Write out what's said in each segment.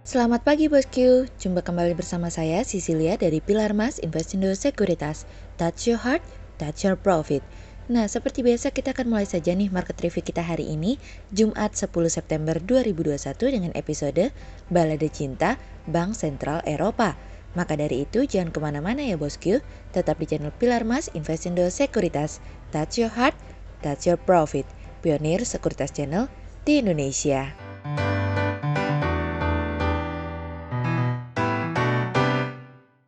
Selamat pagi bosku, jumpa kembali bersama saya Cecilia dari Pilar Mas Investindo Sekuritas. Touch your heart, touch your profit. Nah, seperti biasa kita akan mulai saja nih market review kita hari ini, Jumat 10 September 2021 dengan episode Balada Cinta Bank Sentral Eropa. Maka dari itu jangan kemana-mana ya bosku, tetap di channel Pilar Mas Investindo Sekuritas. Touch your heart, touch your profit. Pionir Sekuritas Channel di Indonesia.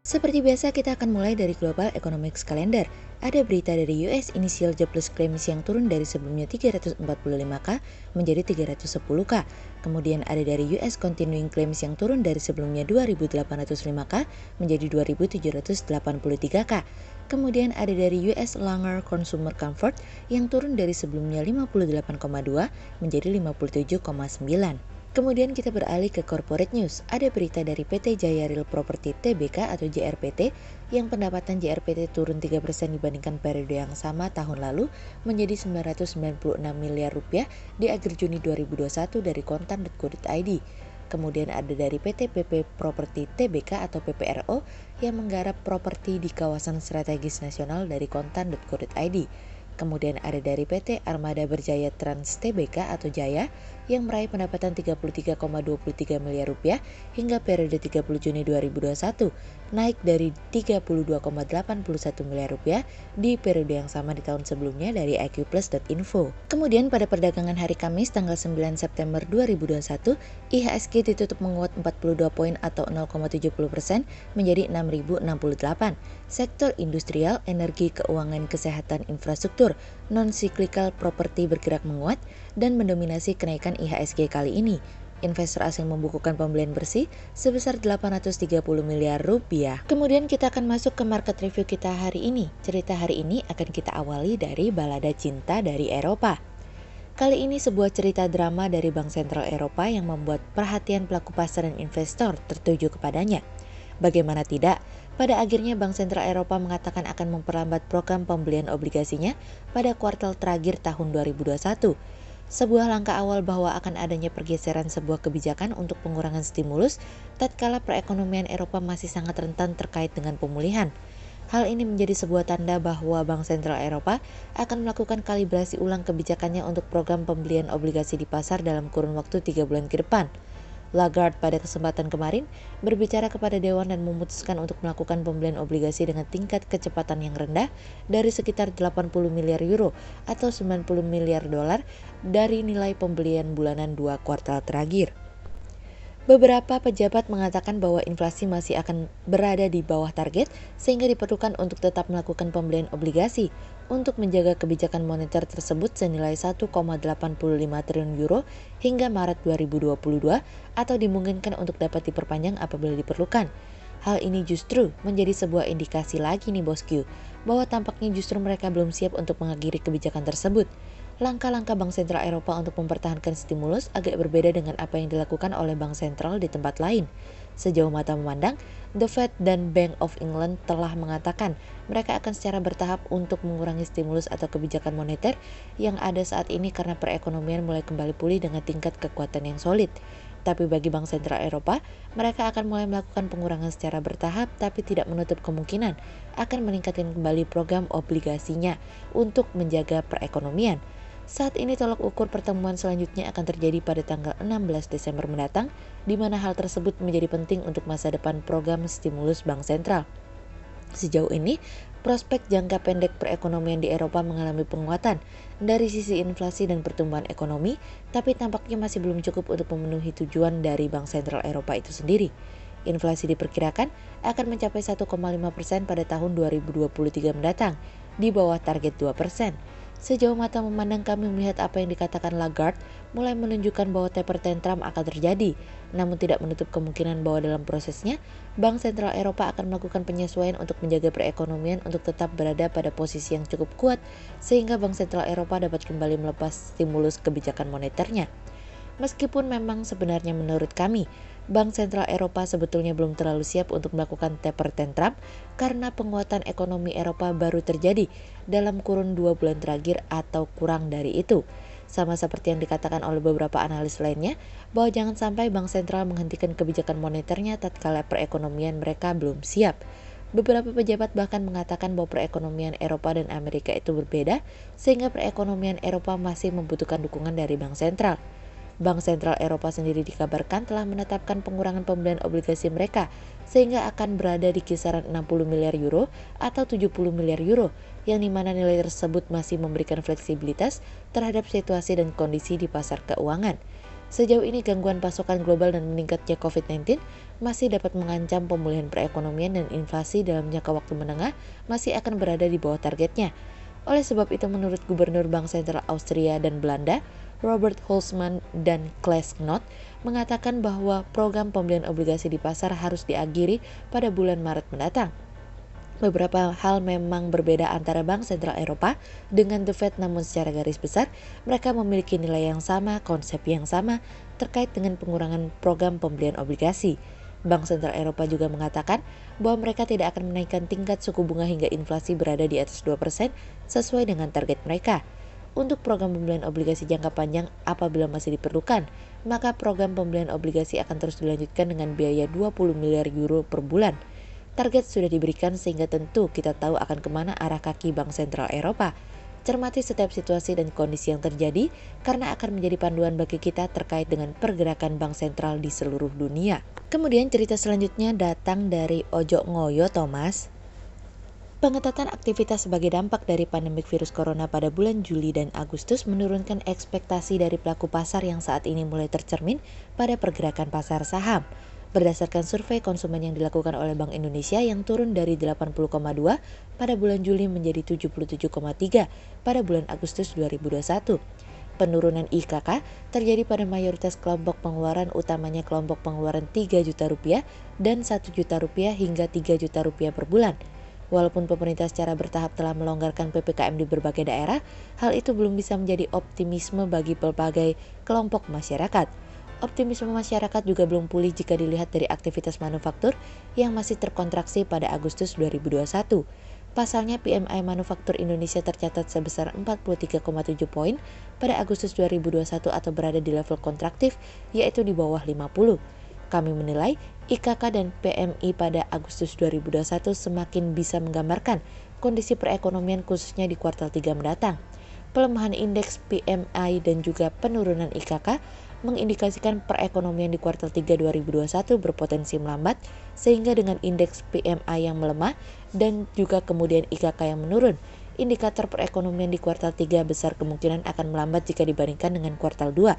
Seperti biasa kita akan mulai dari Global Economics Calendar. Ada berita dari US Initial Jobless Claims yang turun dari sebelumnya 345K menjadi 310K. Kemudian ada dari US Continuing Claims yang turun dari sebelumnya 2.805K menjadi 2.783K. Kemudian ada dari US Langer Consumer Comfort yang turun dari sebelumnya 58,2 menjadi 57,9. Kemudian kita beralih ke corporate news. Ada berita dari PT Jaya Real Property Tbk atau JRPT yang pendapatan JRPT turun 3% dibandingkan periode yang sama tahun lalu menjadi 996 miliar rupiah di akhir Juni 2021 dari kontan.co.id. Kemudian ada dari PT PP Property Tbk atau PPRO yang menggarap properti di kawasan strategis nasional dari kontan.co.id. Kemudian ada dari PT Armada Berjaya Trans Tbk atau Jaya yang meraih pendapatan 33,23 miliar rupiah hingga periode 30 Juni 2021, naik dari 32,81 miliar rupiah di periode yang sama di tahun sebelumnya dari iqplus.info. Kemudian pada perdagangan hari Kamis tanggal 9 September 2021, IHSG ditutup menguat 42 poin atau 0,70% menjadi 6.068. Sektor industrial, energi, keuangan, kesehatan, infrastruktur, non-cyclical properti bergerak menguat dan mendominasi kenaikan IHSG kali ini. Investor asing membukukan pembelian bersih sebesar 830 miliar rupiah. Kemudian kita akan masuk ke market review kita hari ini. Cerita hari ini akan kita awali dari Balada Cinta dari Eropa. Kali ini sebuah cerita drama dari Bank Sentral Eropa yang membuat perhatian pelaku pasar dan investor tertuju kepadanya. Bagaimana tidak, pada akhirnya Bank Sentral Eropa mengatakan akan memperlambat program pembelian obligasinya pada kuartal terakhir tahun 2021. Sebuah langkah awal bahwa akan adanya pergeseran sebuah kebijakan untuk pengurangan stimulus tatkala perekonomian Eropa masih sangat rentan terkait dengan pemulihan. Hal ini menjadi sebuah tanda bahwa Bank Sentral Eropa akan melakukan kalibrasi ulang kebijakannya untuk program pembelian obligasi di pasar dalam kurun waktu 3 bulan ke depan. Lagarde pada kesempatan kemarin berbicara kepada Dewan dan memutuskan untuk melakukan pembelian obligasi dengan tingkat kecepatan yang rendah dari sekitar 80 miliar euro atau 90 miliar dolar dari nilai pembelian bulanan 2 kuartal terakhir. Beberapa pejabat mengatakan bahwa inflasi masih akan berada di bawah target sehingga diperlukan untuk tetap melakukan pembelian obligasi untuk menjaga kebijakan moneter tersebut senilai 1,85 triliun euro hingga Maret 2022 atau dimungkinkan untuk dapat diperpanjang apabila diperlukan. Hal ini justru menjadi sebuah indikasi lagi nih bosku, bahwa tampaknya justru mereka belum siap untuk mengakhiri kebijakan tersebut. Langkah-langkah Bank Sentral Eropa untuk mempertahankan stimulus agak berbeda dengan apa yang dilakukan oleh Bank Sentral di tempat lain. Sejauh mata memandang, The Fed dan Bank of England telah mengatakan mereka akan secara bertahap untuk mengurangi stimulus atau kebijakan moneter yang ada saat ini karena perekonomian mulai kembali pulih dengan tingkat kekuatan yang solid. Tapi bagi Bank Sentral Eropa, mereka akan mulai melakukan pengurangan secara bertahap tapi tidak menutup kemungkinan akan meningkatkan kembali program obligasinya untuk menjaga perekonomian. Saat ini tolak ukur pertemuan selanjutnya akan terjadi pada tanggal 16 Desember mendatang, di mana hal tersebut menjadi penting untuk masa depan program stimulus Bank Sentral. Sejauh ini, prospek jangka pendek perekonomian di Eropa mengalami penguatan dari sisi inflasi dan pertumbuhan ekonomi, tapi tampaknya masih belum cukup untuk memenuhi tujuan dari Bank Sentral Eropa itu sendiri. Inflasi diperkirakan akan mencapai 1,5% pada tahun 2023 mendatang, di bawah target 2%. Sejauh mata memandang kami melihat apa yang dikatakan Lagarde mulai menunjukkan bahwa taper tantrum akan terjadi, namun tidak menutup kemungkinan bahwa dalam prosesnya, Bank Sentral Eropa akan melakukan penyesuaian untuk menjaga perekonomian untuk tetap berada pada posisi yang cukup kuat, sehingga Bank Sentral Eropa dapat kembali melepas stimulus kebijakan moneternya. Meskipun memang sebenarnya menurut kami, Bank Sentral Eropa sebetulnya belum terlalu siap untuk melakukan taper tantrum karena penguatan ekonomi Eropa baru terjadi dalam kurun 2 bulan terakhir atau kurang dari itu. Sama seperti yang dikatakan oleh beberapa analis lainnya, bahwa jangan sampai bank sentral menghentikan kebijakan moneternya tatkala perekonomian mereka belum siap. Beberapa pejabat bahkan mengatakan bahwa perekonomian Eropa dan Amerika itu berbeda, sehingga perekonomian Eropa masih membutuhkan dukungan dari bank sentral. Bank Sentral Eropa sendiri dikabarkan telah menetapkan pengurangan pembelian obligasi mereka, sehingga akan berada di kisaran 60 miliar euro atau 70 miliar euro, yang dimana nilai tersebut masih memberikan fleksibilitas terhadap situasi dan kondisi di pasar keuangan. Sejauh ini gangguan pasokan global dan meningkatnya COVID-19 masih dapat mengancam pemulihan perekonomian dan inflasi dalam jangka waktu menengah masih akan berada di bawah targetnya. Oleh sebab itu menurut Gubernur Bank Sentral Austria dan Belanda, Robert Holzmann dan Klaas Knot mengatakan bahwa program pembelian obligasi di pasar harus diakhiri pada bulan Maret mendatang. Beberapa hal memang berbeda antara Bank Sentral Eropa dengan The Fed, namun secara garis besar mereka memiliki nilai yang sama, konsep yang sama terkait dengan pengurangan program pembelian obligasi. Bank Sentral Eropa juga mengatakan bahwa mereka tidak akan menaikkan tingkat suku bunga hingga inflasi berada di atas 2% sesuai dengan target mereka. Untuk program pembelian obligasi jangka panjang apabila masih diperlukan, maka program pembelian obligasi akan terus dilanjutkan dengan biaya 20 miliar euro per bulan. Target sudah diberikan sehingga tentu kita tahu akan kemana arah kaki Bank Sentral Eropa. Cermati setiap situasi dan kondisi yang terjadi karena akan menjadi panduan bagi kita terkait dengan pergerakan bank sentral di seluruh dunia. Kemudian cerita selanjutnya datang dari Ojo Ngoyo Thomas. Pengetatan aktivitas sebagai dampak dari pandemik virus corona pada bulan Juli dan Agustus menurunkan ekspektasi dari pelaku pasar yang saat ini mulai tercermin pada pergerakan pasar saham. Berdasarkan survei konsumen yang dilakukan oleh Bank Indonesia yang turun dari 80,2 pada bulan Juli menjadi 77,3 pada bulan Agustus 2021. Penurunan IKK terjadi pada mayoritas kelompok pengeluaran, utamanya kelompok pengeluaran 3 juta rupiah dan 1 juta rupiah hingga 3 juta rupiah per bulan. Walaupun pemerintah secara bertahap telah melonggarkan PPKM di berbagai daerah, hal itu belum bisa menjadi optimisme bagi berbagai kelompok masyarakat. Optimisme masyarakat juga belum pulih jika dilihat dari aktivitas manufaktur yang masih terkontraksi pada Agustus 2021. Pasalnya PMI Manufaktur Indonesia tercatat sebesar 43,7 poin pada Agustus 2021 atau berada di level kontraktif, yaitu di bawah 50. Kami menilai IKK dan PMI pada Agustus 2021 semakin bisa menggambarkan kondisi perekonomian khususnya di kuartal 3 mendatang. Pelemahan indeks PMI dan juga penurunan IKK mengindikasikan perekonomian di kuartal 3 2021 berpotensi melambat, sehingga dengan indeks PMI yang melemah dan juga kemudian IKK yang menurun, indikator perekonomian di kuartal 3 besar kemungkinan akan melambat jika dibandingkan dengan kuartal 2.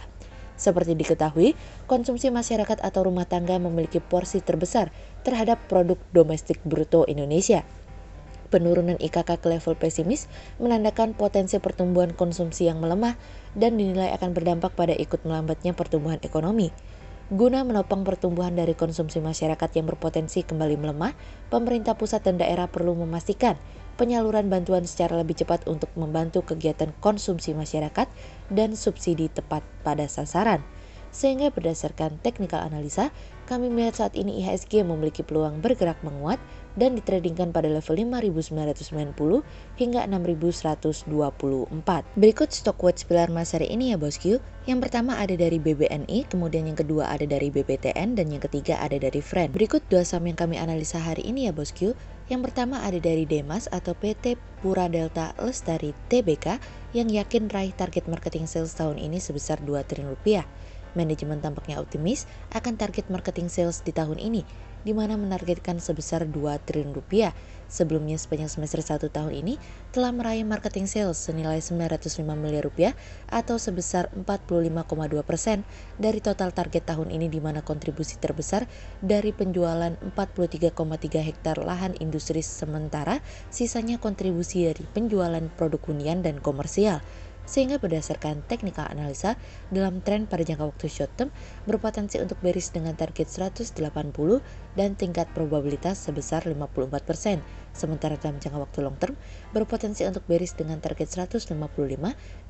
Seperti diketahui, konsumsi masyarakat atau rumah tangga memiliki porsi terbesar terhadap produk domestik bruto Indonesia. Penurunan IKK ke level pesimis menandakan potensi pertumbuhan konsumsi yang melemah dan dinilai akan berdampak pada ikut melambatnya pertumbuhan ekonomi. Guna menopang pertumbuhan dari konsumsi masyarakat yang berpotensi kembali melemah, pemerintah pusat dan daerah perlu memastikan penyaluran bantuan secara lebih cepat untuk membantu kegiatan konsumsi masyarakat dan subsidi tepat pada sasaran. Sehingga berdasarkan technical analisa, kami melihat saat ini IHSG memiliki peluang bergerak menguat dan ditradingkan pada level 5.990 hingga 6.124. Berikut stock watch pilar Mas hari ini ya bosku. Yang pertama ada dari BBNI, kemudian yang kedua ada dari BPTN, dan yang ketiga ada dari Friend. Berikut dua saham yang kami analisa hari ini ya bosku. Yang pertama ada dari Demas atau PT Pura Delta Lestari Tbk yang yakin raih target marketing sales tahun ini sebesar 2 triliun rupiah. Manajemen tampaknya optimis akan target marketing sales di tahun ini, di mana menargetkan sebesar 2 triliun rupiah. Sebelumnya sepanjang semester 1 tahun ini telah meraih marketing sales senilai 905 miliar rupiah atau sebesar 45,2% dari total target tahun ini, di mana kontribusi terbesar dari penjualan 43,3 hektar lahan industri, sementara sisanya kontribusi dari penjualan produk hunian dan komersial. Sehingga berdasarkan technical analisa, dalam tren pada jangka waktu short term berpotensi untuk bearish dengan target 180 dan tingkat probabilitas sebesar 54%. Sementara dalam jangka waktu long term berpotensi untuk bearish dengan target 155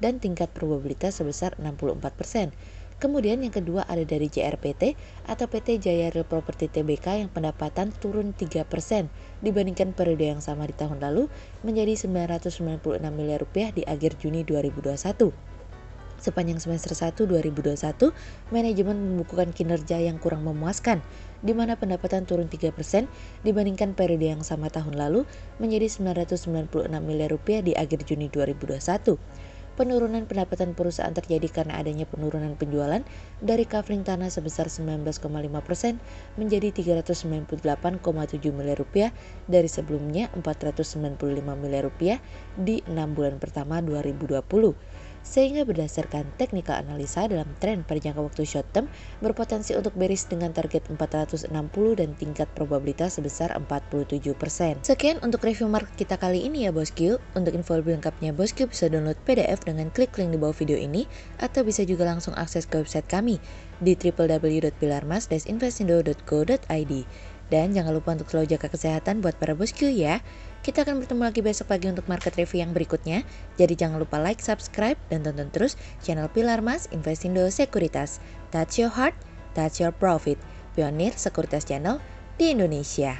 dan tingkat probabilitas sebesar 64%. Kemudian yang kedua ada dari JRPT atau PT Jaya Real Property Tbk yang pendapatan turun 3% dibandingkan periode yang sama di tahun lalu menjadi 996 miliar rupiah di akhir Juni 2021. Sepanjang semester 1 2021, manajemen membukukan kinerja yang kurang memuaskan, di mana pendapatan turun 3% dibandingkan periode yang sama tahun lalu menjadi 996 miliar rupiah di akhir Juni 2021. Penurunan pendapatan perusahaan terjadi karena adanya penurunan penjualan dari kafling tanah sebesar 19,5% menjadi 398,7 miliar rupiah dari sebelumnya 495 miliar rupiah di 6 bulan pertama 2020. Sehingga berdasarkan teknikal analisa dalam tren pada jangka waktu short term berpotensi untuk bearish dengan target 460 dan tingkat probabilitas sebesar 47%. Sekian untuk review market kita kali ini ya bosku. Untuk info lebih lengkapnya bosku bisa download PDF dengan klik link di bawah video ini atau bisa juga langsung akses ke website kami di www.pilarmas-investindo.co.id. Dan jangan lupa untuk selalu jaga kesehatan buat para bosku ya. Kita akan bertemu lagi besok pagi untuk market review yang berikutnya. Jadi jangan lupa like, subscribe, dan tonton terus channel Pilar Mas Investindo Sekuritas. Touch your heart, touch your profit. Pionir Sekuritas Channel di Indonesia.